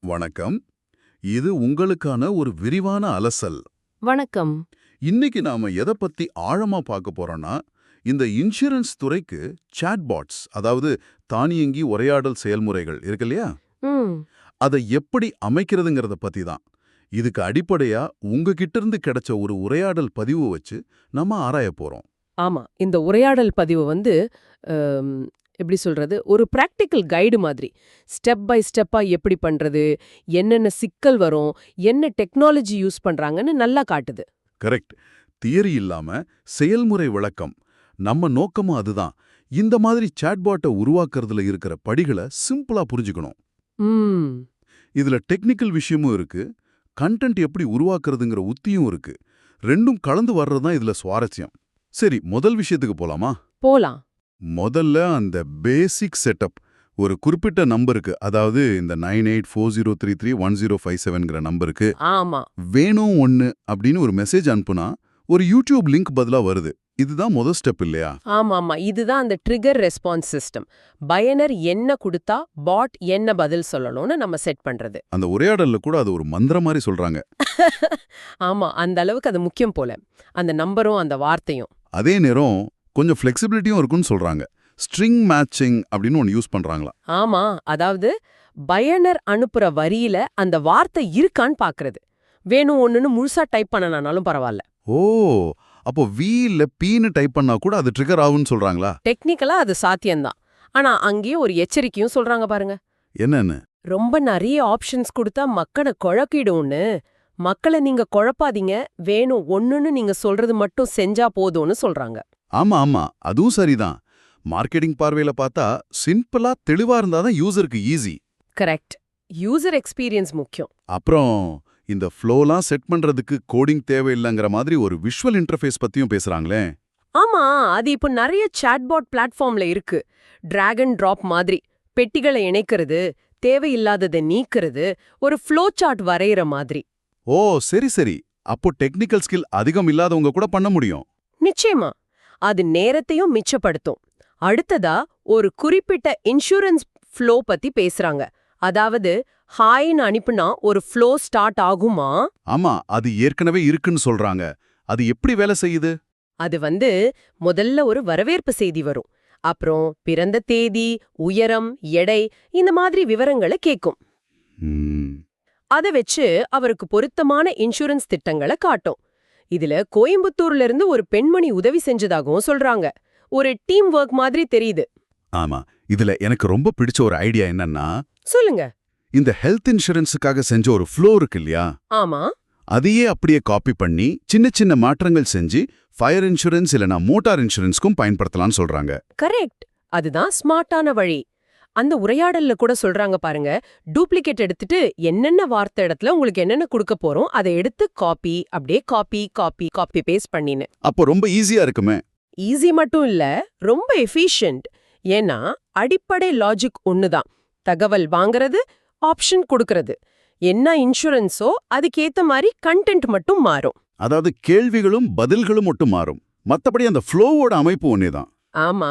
வணக்கம். இது உங்களுக்கான ஒரு விரிவான அலசல். வணக்கம். இன்னைக்கு நாம எதை பத்தி ஆழமா பார்க்க போறோம்னா, இந்த இன்சூரன்ஸ் துறைக்கு சாட்பாட்ஸ், அதாவது தானியங்கி உரையாடல் செயல்முறைகள் இருக்கு இல்லையா? ம். அதை எப்படி அமைக்கிறதுங்கிறத பத்தி தான். இதுக்கு அடிப்படையா உங்ககிட்ட இருந்து கிடைச்ச ஒரு உரையாடல் பதிவு வச்சு நம்ம ஆராய போறோம். ஆமா. இந்த உரையாடல் பதிவு அம், எப்படி சொல்றது? ஒரு பிராக்டிக்கல் கைடு மாதிரி. ஸ்டெப் பை ஸ்டெப்பா எப்படி பண்றது? என்னென்ன சிக்கல் வரும்? என்ன டெக்னாலஜி யூஸ் பண்றாங்கன்னு நல்லா காட்டுது. கரெக்ட். தியரி இல்லாம செயல்முறை விளக்கம். நம்ம நோக்கமும் அதுதான். இந்த மாதிரி சாட்பாட்டை உருவாக்குறதுல இருக்கிற படிகளை சிம்பிளா புரிஞ்சுக்கணும். ம். இதுல டெக்னிக்கல் விஷயமும் இருக்கு, கண்டென்ட் எப்படி உருவாக்குறதுங்கிற உத்தியும் இருக்கு. ரெண்டும் கலந்து வர்றதுதான் இதுல சுவாரஸ்யம். சரி, முதல் விஷயத்துக்கு போலாமா? போலாம். முதல்ல அந்த பேசிக் செட்டப். ஒரு குறிப்பிட்ட நம்பருக்கு, அதாவது இந்த 9840331057ங்கிற நம்பருக்கு ஆமா. வேணும் ஒன்னு அப்படின்னு ஒரு மெசேஜ் அனுப்புனா ஒரு யூடியூப் லிங்க் பதிலா வருது. இதுதான் முதல் ஸ்டெப் இல்லையா? ஆமாமா. இதுதான் அந்த ட்ரிகர் ரெஸ்பான்ஸ் சிஸ்டம். பயனர் என்ன குடுத்தா பாட் என்ன பதில் சொல்லணும்னு நம்ம செட் பண்றது. அந்த உரையாடல்ல கூட அது ஒரு மந்திரம் மாதிரி சொல்றாங்க. ஆமா. அந்த அளவுக்கு அது முக்கியம் போல. அந்த நம்பரும் அந்த வார்த்தையும். அதே நேரம் கொஞ்சம் ஃப்ளெக்சிபிலிட்டியும் இருக்குன்னு சொல்றாங்க. ஸ்ட்ரிங் மேட்சிங் அப்படின்னு ஒன்று யூஸ் பண்றாங்களா? ஆமா. அதாவது பயனர் அனுப்புற வரியில அந்த வார்த்தை இருக்கான்னு பாக்குறது. வேணும் ஒண்ணுன்னு முழுசா டைப் பண்ணனாலும் பரவாயில்ல. ஓ, அப்போ வி இல்ல பீன்னு டைப் பண்ணா கூட அது ட்ரிகர் ஆகும்னு சொல்றாங்களா? டெக்னிக்கலா அது சாத்தியம்தான். ஆனா அங்கேயே ஒரு எச்சரிக்கையும் சொல்றாங்க பாருங்க. என்னன்னு? ரொம்ப நிறைய ஆப்ஷன்ஸ் கொடுத்தா மக்களை குழக்கிடும்னு. மக்களை நீங்க குழப்பாதீங்க, வேணும் ஒண்ணுன்னு நீங்க சொல்றது மட்டும் செஞ்சா போதும்னு சொல்றாங்க. ஆமா ஆமா, அதுவும் சரிதான். மார்க்கெட்டிங் பார்வையில பார்த்தா சிம்பிளா தெளிவா இருந்தாதான் யூசருக்கு ஈஸி. கரெக்ட். யூசர் எக்ஸ்பீரியன்ஸ் முக்கியம். அப்புறம் இந்த ஃப்ளோலாம் செட் பண்றதுக்கு கோடிங் தேவையில்லைங்கிற மாதிரி ஒரு விஷுவல் இன்டர்ஃபேஸ் பத்தியும் பேசுறாங்களே. ஆமா, அது இப்போ நிறைய சாட்பாட் பிளாட்ஃபார்ம்ல இருக்கு. டிராக் அண்ட் டிராப் மாதிரி பெட்டிகளை இணைக்கிறது, தேவையில்லாததை நீக்கிறது, ஒரு ஃப்ளோ சார்ட் வரைகிற மாதிரி. ஓ சரி சரி, அப்போ டெக்னிக்கல் ஸ்கில் அதிகம் இல்லாதவங்க கூட பண்ண முடியும். நிச்சயமா. அது நேரத்தையும் மிச்சப்படுத்தும். அடுத்ததா ஒரு குறிப்பிட்ட இன்சூரன்ஸ் ஃப்ளோ பத்தி பேசுறாங்க. அதாவது ஹாய்னு அனுப்புனா ஒரு ஃப்ளோ ஸ்டார்ட் ஆகுமா? ஆமா, அது ஏற்கனவே இருக்குன்னு சொல்றாங்க. அது எப்படி வேலை செய்யுது? அது முதல்ல ஒரு வரவேற்பு செய்தி வரும். அப்புறம் பிறந்த தேதி, உயரம், எடை இந்த மாதிரி விவரங்களை கேக்கும். ம், அத வச்சு அவருக்கு பொருத்தமான இன்சூரன்ஸ் திட்டங்களை காட்டும். இதுல கோயம்புத்தூர்ல இருந்து ஒரு பெண்மணி உதவி செஞ்சதாகவும் சொல்றாங்க. ஒரு டீம் ஒர்க் மாதிரி தெரியுது. ஆமா. இதுல எனக்கு ரொம்ப பிடிச்ச ஒரு ஐடியா என்னன்னா, சொல்லுங்க. இந்த ஹெல்த் இன்சூரன்ஸுக்காக செஞ்ச ஒரு ஃப்ளோ இருக்கு இல்லையா? ஆமா. அதையே அப்படியே காப்பி பண்ணி சின்ன சின்ன மாற்றங்கள் செஞ்சு ஃபயர் இன்சூரன்ஸ் இல்லனா மோட்டார் இன்சூரன்ஸ்க்கும் பயன்படுத்தலாம்னு சொல்றாங்க. கரெக்ட். அதுதான் ஸ்மார்ட்டான வழி. அந்த உரையாடல்ல கூட சொல்றாங்க பாருங்க, டூப்ளிகேட் எடுத்துட்டு என்னென்ன வார்த்தை இடத்துல உங்களுக்கு என்னென்ன கொடுக்க போறோம் அதை எடுத்து காப்பி, அப்படியே காப்பி காப்பி காப்பி பேஸ்ட் பண்ணின்னு. அப்போ ரொம்ப ஈஸியா இருக்குமே. ஈஸி மட்டும் இல்ல, ரொம்ப எஃபிஷியன்ட். ஏன்னா அடிப்படை லாஜிக் ஒண்ணுதான். தகவல் வாங்குறது, ஆப்ஷன் கொடுக்கறது. என்ன இன்சூரன்ஸோ அதுக்கேத்த மாதிரி கண்டென்ட் மட்டும் மாறும். அதாவது கேள்விகளும் பதில்களும் மட்டும் மாறும். மத்தபடி அந்த ஃப்ளோவோட அமைப்பு ஒன்னேதான். ஆமா,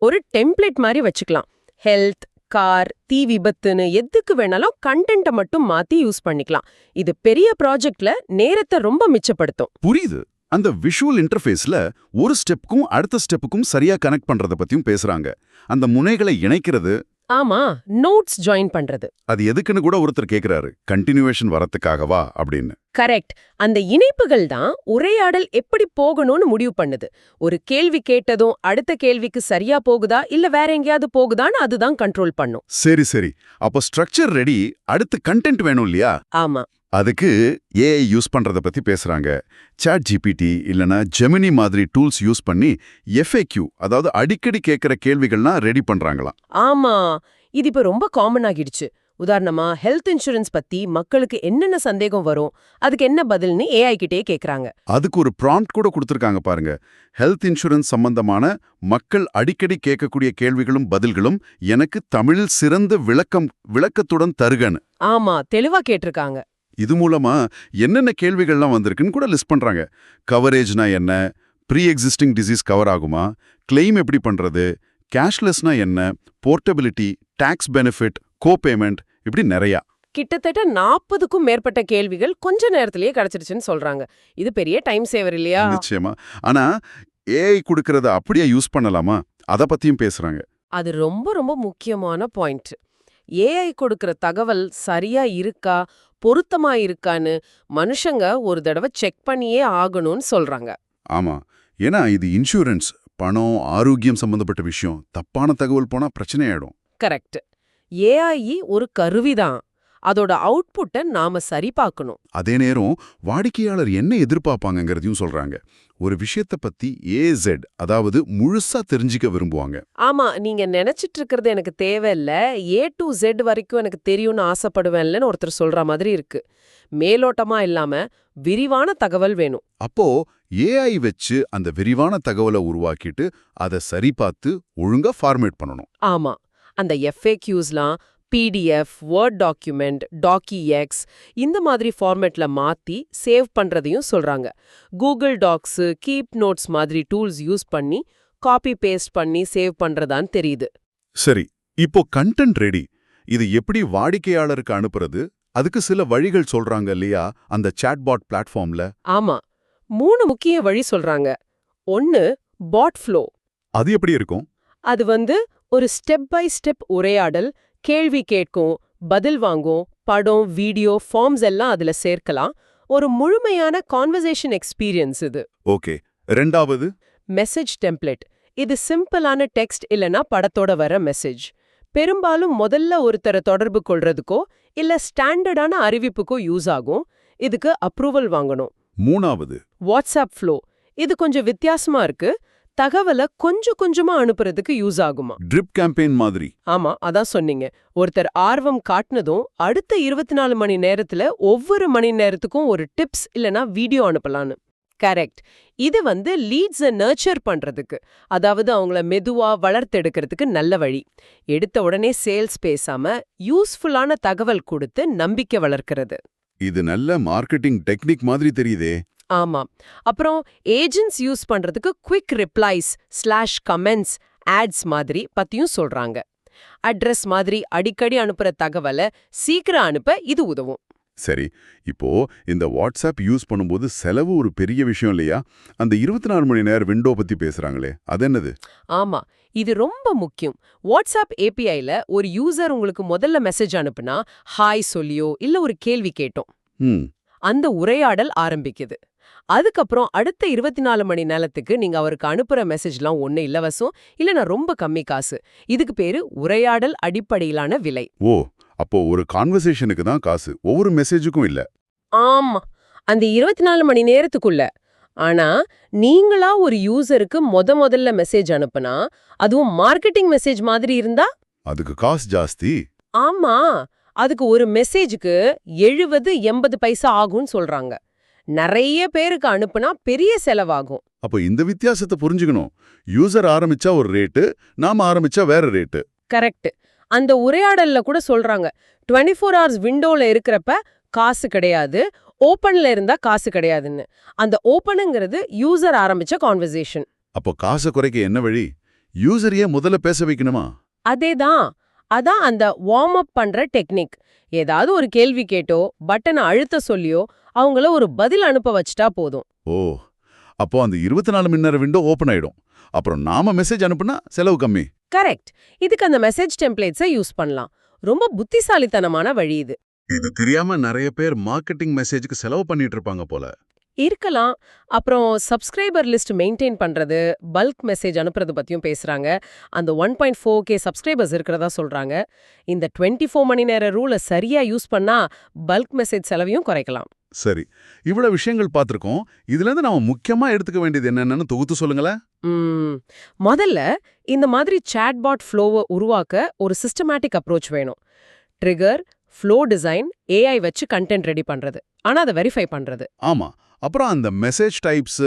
ஒரு டெம்ப்ளேட் மாதிரி வச்சுக்கலாம். ஹெல்த், கார், தீ விபத்துன்னு எதுக்கு வேணாலும் கண்டென்ட்டை மட்டும் மாத்தி யூஸ் பண்ணிக்கலாம். இது பெரிய ப்ராஜெக்ட்ல நேரத்தை ரொம்ப மிச்சப்படுத்தும். புரியுது. அந்த விஷுவல் இன்டர்ஃபேஸ்ல ஒரு ஸ்டெப்புக்கும் அடுத்த ஸ்டெப்புக்கும் சரியா கனெக்ட் பண்றத பத்தியும் பேசுறாங்க. அந்த முனைகளை இணைக்கிறது. ஆமா, நோட்ஸ் ஜாயின் பண்றது. அது எதுக்குன்னு கூட ஒருத்தர் கேக்குறாரு, கண்டினியூவேஷன் வரத்துக்காகவா அப்படின்னு. கரெக்ட். அந்த இணைப்புகள் தான் உரையாடல் எப்படி போகணும்னு முடிவு பண்ணுது. ஒரு கேள்வி கேட்டதும் அடுத்த கேள்விக்கு சரியா போகுதா இல்ல வேற எங்கேயாவது போகுதான்னு அதுதான் கண்ட்ரோல் பண்ணும். சரி சரி, அப்போ ஸ்ட்ரக்சர் ரெடி, அடுத்து கண்டென்ட் வேணும் இல்லையா? ஆமா. அதுக்கு ஏஐ யூஸ் பண்றத பத்தி பேசுறாங்க. சாட் ஜிபிடி இல்லனா ஜெமினி மாதிரி டூல்ஸ் யூஸ் பண்ணி FAQ, அதாவது அடிக்கடி கேட்கிற கேள்விகள்லாம் ரெடி பண்றாங்களாம். ஆமா, இது இப்ப ரொம்ப காமன் ஆகிடுச்சு. உதாரணமா ஹெல்த் இன்சூரன்ஸ் பத்தி மக்களுக்கு என்னென்ன சந்தேகம் வரும், அதுக்கு என்ன பதில்னு ஏஐ கிட்டே கேக்குறாங்க. அதுக்கு ஒரு ப்ராம்ப்ட் கூட கொடுத்திருக்காங்க பாருங்க. ஹெல்த் இன்சூரன்ஸ் சம்பந்தமான மக்கள் அடிக்கடி கேட்கக்கூடிய கேள்விகளும் பதில்களும் எனக்கு தமிழில் சிறந்த விளக்கத்துடன் தருகன்னு. ஆமா, தெளிவா கேட்டிருக்காங்க. இது மூலமா என்னென்ன கேள்விகள்லாம் வந்திருக்குன்னு கூட லிஸ்ட் பண்றாங்க. கவரேஜ்னா என்ன, ப்ரீ எக்ஸிஸ்டிங் டிசீஸ் கவர் ஆகுமா, கிளைம் எப்படி பண்றது, கேஷ்லெஸ்னா என்ன, போர்ட்டபிலிட்டி, டாக்ஸ் பெனிஃபிட், கோபேமெண்ட், இப்படி நிறையா. கிட்டத்தட்ட 40க்கும் மேற்பட்ட கேள்விகள் கொஞ்ச நேரத்திலேயே கிடைச்சிருச்சுன்னு சொல்றாங்க. இது பெரிய டைம் சேவர் இல்லையா? நிச்சயமா. ஆனா ஏஐ குடுக்கறத அப்படியே யூஸ் பண்ணலாமா? அத பத்தியும் பேசுறாங்க. அது ரொம்ப ரொம்ப முக்கியமான பாயிண்ட். ஏஐ கொடுக்கிற தகவல் சரியா இருக்கா, பொருத்தமா இருக்கான்னு மனுஷங்க ஒரு தடவை செக் பண்ணியே ஆகணும்னு சொல்றாங்க. ஆமா. ஏன்னா இது இன்சூரன்ஸ், பணம், ஆரோக்கியம் சம்பந்தப்பட்ட விஷயம். தப்பான தகவல் போனா பிரச்சனை ஆயிடும். கரெக்ட். ஏஐ ஒரு கருவிதான். அதோட அவுட்புட்டை நாம சரி பார்க்கணும். அதே நேரம் வாடிக்கையாளர் என்ன எதிர்பார்ப்பாங்கங்கிறதையும் சொல்றாங்க. ஒரு விஷயத்தை பத்தி AZ, அதாவது முழுசா தெரிஞ்சுக்க விரும்புவாங்க. ஆமா, நீங்க நினைச்சிட்டு இருக்கிறது எனக்கு தேவையில்ல, A to Z வரைக்கும் எனக்கு தெரியும்னு ஆசைப்படுவேன்லன்னு ஒருத்தர் சொல்ற மாதிரி இருக்கு. மேலோட்டமா இல்லாம விரிவான தகவல் வேணும். அப்போ AI வச்சு அந்த விரிவான தகவலை உருவாக்கிட்டு அதை சரி பார்த்து ஒழுங்கா ஃபார்மேட் பண்ணணும். ஆமா, அந்த FAQsலாம் PDF, வேர்ட் டாக்குமெண்ட், டாக்கிஎக்ஸ் இந்த மாதிரி ஃபார்மேட்ல மாத்தி சேவ் பண்றதையும் சொல்றாங்க. கூகுள் டாக்ஸ், கீப் நோட்ஸ் மாதிரி டூல்ஸ் யூஸ் பண்ணி காப்பி பேஸ்ட் பண்ணி சேவ் பண்றதான்னு தெரியுது. சரி, இப்போ கண்டென்ட் ரெடி. இது எப்படி வாடிக்கையாளருக்கு அனுப்புறது? அதுக்கு சில வழிகள் சொல்றாங்க இல்லையா அந்த சாட்பாட் பிளாட்ஃபார்ம்ல? ஆமா, 3 முக்கிய வழி சொல்றாங்க. 1 பாட் ஃப்ளோ. அது எப்படி இருக்கும்? அது ஒரு ஸ்டெப் பை ஸ்டெப் உரையாடல், கேள்வி கேட்கும், பதில் வாங்கும், படம், வீடியோ, ஃபார்ம்ஸ் எல்லாம் அதுல சேர்க்கலாம். ஒரு முழுமையான கான்வர்சேஷன் எக்ஸ்பீரியன்ஸ் இது. ஓகே. 2வது மெசேஜ் டெம்ப்ளேட். இது சிம்பிளான டெக்ஸ்ட் இல்லனா படத்தோட வர மெசேஜ். பெரும்பாலும் முதல்ல ஒருத்தரை தொடர்பு கொள்றதுக்கோ இல்ல ஸ்டாண்டர்டான அறிவிப்புக்கோ யூஸ் ஆகும். இதுக்கு அப்ரூவல் வாங்கணும். 3வது வாட்ஸ்அப் ஃப்ளோ. இது கொஞ்சம் வித்தியாசமா இருக்கு. தகவலை கொஞ்சம் கொஞ்சமா அனுப்புறதுக்கு யூஸ் ஆகுமா? ட்ரிப் கேம்பெயின் மாதிரி. ஆமா, அதான் சொன்னீங்க. ஒருத்தர் ஆர்வம் காட்டினதும் அடுத்த 24 மணி நேரத்துல ஒவ்வொரு மணி நேரத்துக்கும் ஒரு டிப்ஸ் இல்லனா வீடியோ அனுப்பலான்னு. கரெக்ட். இது லீட்ஸை நர்ச்சர் பண்றதுக்கு, அதாவது அவங்கள மெதுவா வளர்த்தெடுக்கிறதுக்கு நல்ல வழி. எடுத்த உடனே சேல்ஸ் பேசாம யூஸ்ஃபுல்லான தகவல் கொடுத்து நம்பிக்கை வளர்க்கிறது. இது நல்ல மார்க்கெட்டிங் டெக்னிக் மாதிரி தெரியுதே. ஆமா. அப்புறம் ஏஜென்ட்ஸ் யூஸ் பண்றதுக்கு குவிக் ரிப்ளைஸ், /கமெண்ட்ஸ், ஆட்ஸ் மாதிரி பத்தியும் சொல்றாங்க. அட்ரஸ் மாதிரி அடிக்கடி அனுப்புற தகவலை சீக்கிரம் அனுப்ப இது உதவும். சரி, இப்போ இந்த வாட்ஸ்அப் யூஸ் பண்ணும்போது செலவு ஒரு பெரிய விஷயம் இல்லையா? அந்த 24 மணி நேர விண்டோ பத்தி பேசுறாங்களே, அது என்னது? ஆமா, இது ரொம்ப முக்கியம். வாட்ஸ்அப் APIல ஒரு யூசர் உங்களுக்கு முதல்ல மெசேஜ் அனுப்புனா ஹாய் சொல்லியோ இல்ல ஒரு கேள்வி கேட்டோம், அந்த உரையாடல் ஆரம்பிக்குது. அதுக்கப்புறம் அடுத்த 24 மணி நேரத்துக்கு நீங்க அவருக்கு அனுப்புற மெசேஜ்லாம் ஒண்ணு இலவசம் இல்லனா ரொம்ப கம்மி காசு. இதுக்கு பேரு உரையாடல் அடிப்படையிலான விலை. ஓ, அப்போ ஒரு கான்வர்சேஷனுக்கு தான் காசு, ஒவ்வொரு மெசேஜுக்கும் இல்ல. ஆமா, அந்த 24 மணி நேரத்துக்குள்ள. ஆனா நீங்களா ஒரு யூசருக்கு முதல்ல மெசேஜ் அனுப்புனா, அதுவும் மார்க்கெட்டிங் மெசேஜ் மாதிரி இருந்தா அதுக்கு காசு ஜாஸ்தி. ஆமா, அதுக்கு ஒரு மெசேஜுக்கு 70-80 பைசா ஆகும்னு சொல்றாங்க. நிறைய பேருக்கு அனுப்புனா பெரிய செலவாகும். அப்போ இந்த வித்தியாசத்தை புரிஞ்சுக்கணும். யூசர் ஆரம்பிச்சா ஒரு ரேட்டு, நாம ஆரம்பிச்சா வேற ரேட்டு. கரெக்ட். அந்த உரையாடல்ல கூட சொல்றாங்க, 24 hours விண்டோல இருக்கிறப்ப காசு கிடையாது, ஓப்பன்ல இருந்தா காசு கிடையாதுன்னு. அந்த ஓப்பனுங்கிறது யூசர் ஆரம்பிச்ச கான்வர்சேஷன். அப்போ காசை குறைக்க என்ன வழி? யூசரையே முதல்ல பேச வைக்கணுமா? அதேதான். அதான் அந்த வார்ம் அப் பண்ற டெக்னிக். ஏதாவது ஒரு கேள்வி கேட்டோ பட்டனை அழுத்த சொல்லியோ அவங்கள ஒரு பதில் அனுப்ப வச்சுட்டா போதும். ஓ, அப்போ அந்த 24 மணி நேர விண்டோ ஓபன் ஆயிடும். அப்புறம் நாம மெசேஜ் அனுப்புனா செலவு கம்மி. கரெக்ட். இதுக்கு அந்த மெசேஜ் டெம்ப்ளேட்ஸை யூஸ் பண்ணலாம். ரொம்ப புத்திசாலித்தனமான வழி இது. இது தெரியாம நிறைய பேர் மார்க்கெட்டிங் மெசேஜுக்கு செலவு பண்ணிட்டு இருப்பாங்க போல. இருக்கலாம். அப்புறம் சப்ஸ்கிரைபர் லிஸ்ட் மெயின்டைன் பண்றது, பல்க் மெசேஜ் அனுப்புறது பத்தியும் பேசுறாங்க. அந்த 1.4K சப்ஸ்கிரைபர்ஸ் இருக்கிறதா சொல்றாங்க. இந்த 24 மணி நேர ரூலை சரியா யூஸ் பண்ணா பல்க் மெசேஜ் செலவையும் குறைக்கலாம். சரி, இவ்வளவு விஷயங்கள் பார்த்திருக்கோம். இதுல இருந்து நாம முக்கியமா எடுத்துக்க வேண்டியது என்னன்னு தொகுத்து சொல்லுங்களேன். முதல்ல இந்த மாதிரி சாட்பாட் ஃப்ளோவை உருவாக்க ஒரு சிஸ்டமேட்டிக் அப்ரோச் வேணும். ட்ரிகர், ஃப்ளோ டிசைன், AI வச்சு கண்டென்ட் ரெடி பண்றது, ஆனா அதை வெரிஃபை பண்றது. ஆமா. அப்புறம் அந்த மெசேஜ் டைப்ஸ்,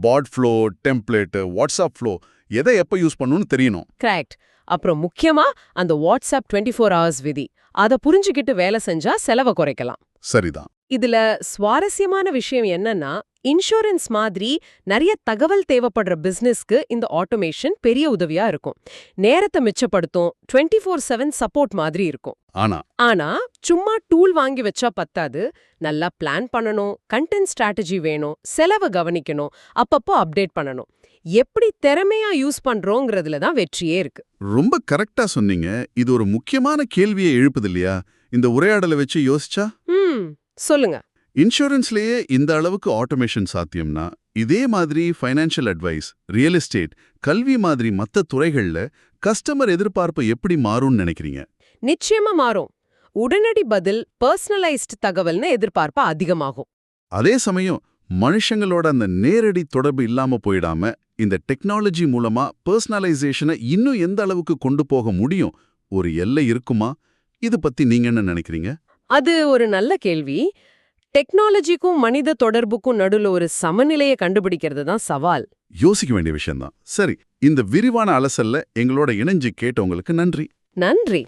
பாட் ஃப்ளோ, டெம்ப்ளேட், வாட்ஸ்அப் ஃப்ளோ எதை எப்ப யூஸ் பண்ணணும்னு தெரியணும். கரெக்ட். அப்புறம் முக்கியமா அந்த வாட்ஸ்அப் 24 hours விதி, அதை புரிஞ்சுக்கிட்டு வேலை செஞ்சா செலவை குறைக்கலாம். சரிதான். இதுல சுவாரஸ்யமான விஷயம் என்னன்னா, இன்சூரன்ஸ் மாதிரி நிறைய தகவல் தேவைப்படுற பிசினஸ்க்கு இந்த ஆட்டோமேஷன் பெரிய உதவியா இருக்கும். நேரத்தை மிச்சப்படுத்தும், 24/7 சப்போர்ட் மாதிரி இருக்கும். ஆனா ஆனா சும்மா டூல் வாங்கி வச்சா பத்தாது. நல்லா பிளான் பண்ணணும், கண்டென்ட் ஸ்ட்ராட்டஜி வேணும், செலவை கவனிக்கணும், அப்பப்போ அப்டேட் பண்ணணும். எப்படி திறமையா யூஸ் பண்றோங்கிறதுல தான் வெற்றியே இருக்கு. ரொம்ப கரெக்டா சொன்னீங்க. இது ஒரு முக்கியமான கேள்வியை எழுப்புது இல்லையா? இந்த உரையாடலை வச்சு யோசிச்சா சொல்லுங்க. இன்சூரன்ஸ்லயே இந்த அளவுக்கு ஆட்டோமேஷன் சாத்தியம்னா, இதே மாதிரி ஃபைனான்ஷியல் அட்வைஸ், ரியல் எஸ்டேட், கல்வி மாதிரி மத்த துறைகள்ல கஸ்டமர் எதிர்பார்ப்பு எப்படி மாறும்னு நினைக்கிறீங்க? நிச்சயமா மாறும். உடனடி பதில், பர்சனலைஸ்ட் தகவல்னு எதிர்பார்ப்பு அதிகமாகும். அதே சமயம் மனுஷங்களோட அந்த நேரடி தொடர்பு இல்லாம போயிடாம இந்த டெக்னாலஜி மூலமா பர்சனலைசேஷனை இன்னும் எந்த அளவுக்கு கொண்டு போக முடியும்? ஒரு எல்லை இருக்குமா? இது பத்தி நீங்க என்ன நினைக்கிறீங்க? அது ஒரு நல்ல கேள்வி. டெக்னாலஜிக்கும் மனித தொடர்புக்கும் நடுவுல ஒரு சமநிலையை கண்டுபிடிக்கிறது தான் சவால். யோசிக்க வேண்டிய விஷயம்தான். சரி, இந்த விரிவான அலசல்ல எங்களோட இணைஞ்சு கேட்டவங்களுக்கு நன்றி. நன்றி.